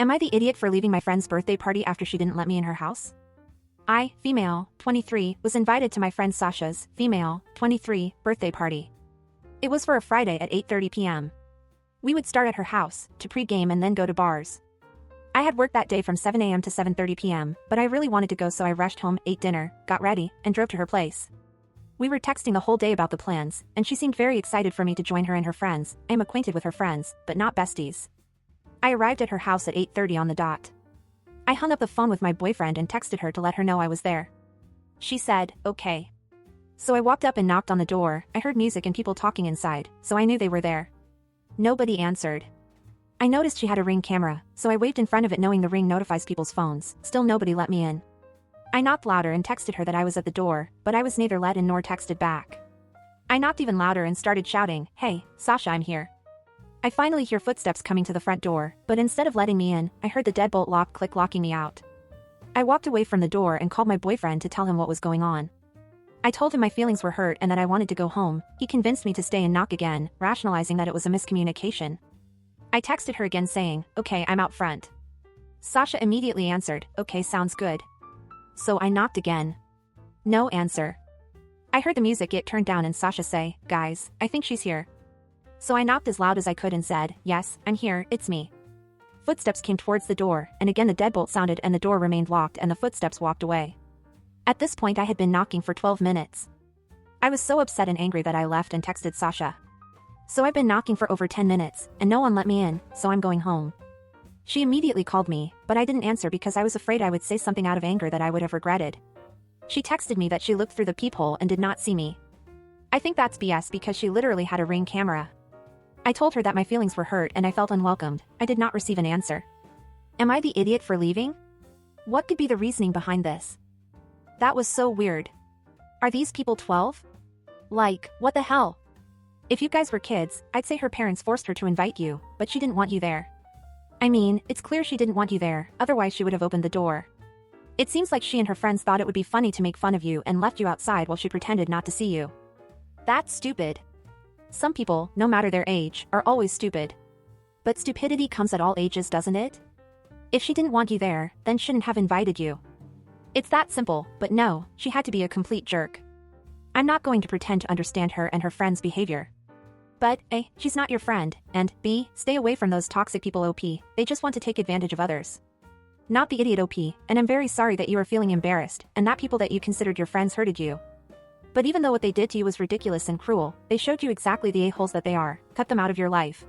Am I the idiot for leaving my friend's birthday party after she didn't let me in her house? I, female, 23, was invited to my friend Sasha's, female, 23, birthday party. It was for a Friday at 8:30 p.m. We would start at her house, to pre-game and then go to bars. I had worked that day from 7 a.m. to 7:30 p.m., but I really wanted to go, so I rushed home, ate dinner, got ready, and drove to her place. We were texting the whole day about the plans, and she seemed very excited for me to join her and her friends. I am acquainted with her friends, but not besties. I arrived at her house at 8:30 on the dot. I hung up the phone with my boyfriend and texted her to let her know I was there. She said, okay. So I walked up and knocked on the door. I heard music and people talking inside, so I knew they were there. Nobody answered. I noticed she had a Ring camera, so I waved in front of it knowing the Ring notifies people's phones. Still nobody let me in. I knocked louder and texted her that I was at the door, but I was neither let in nor texted back. I knocked even louder and started shouting, hey, Sasha, I'm here. I finally hear footsteps coming to the front door, but instead of letting me in, I heard the deadbolt lock click, locking me out. I walked away from the door and called my boyfriend to tell him what was going on. I told him my feelings were hurt and that I wanted to go home. He convinced me to stay and knock again, rationalizing that it was a miscommunication. I texted her again saying, okay, I'm out front. Sasha immediately answered, okay, sounds good. So I knocked again. No answer. I heard the music get turned down and Sasha say, guys, I think she's here. So I knocked as loud as I could and said, yes, I'm here, it's me. Footsteps came towards the door, and again the deadbolt sounded and the door remained locked and the footsteps walked away. At this point I had been knocking for 12 minutes. I was so upset and angry that I left and texted Sasha. So I've been knocking for over 10 minutes, and no one let me in, so I'm going home. She immediately called me, but I didn't answer because I was afraid I would say something out of anger that I would have regretted. She texted me that she looked through the peephole and did not see me. I think that's BS because she literally had a Ring camera. I told her that my feelings were hurt and I felt unwelcomed. I did not receive an answer. Am I the idiot for leaving? What could be the reasoning behind this? That was so weird. Are these people 12? Like, what the hell? If you guys were kids, I'd say her parents forced her to invite you, but she didn't want you there. I mean, it's clear she didn't want you there, otherwise she would have opened the door. It seems like she and her friends thought it would be funny to make fun of you and left you outside while she pretended not to see you. That's stupid. Some people, no matter their age, are always stupid. But stupidity comes at all ages, doesn't it? If she didn't want you there, then shouldn't have invited you. It's that simple, but no, she had to be a complete jerk. I'm not going to pretend to understand her and her friend's behavior. But, A, she's not your friend, and, B, stay away from those toxic people OP, they just want to take advantage of others. Not the idiot OP, and I'm very sorry that you are feeling embarrassed, and that people that you considered your friends hurted you. But even though what they did to you was ridiculous and cruel, they showed you exactly the a-holes that they are. Cut them out of your life.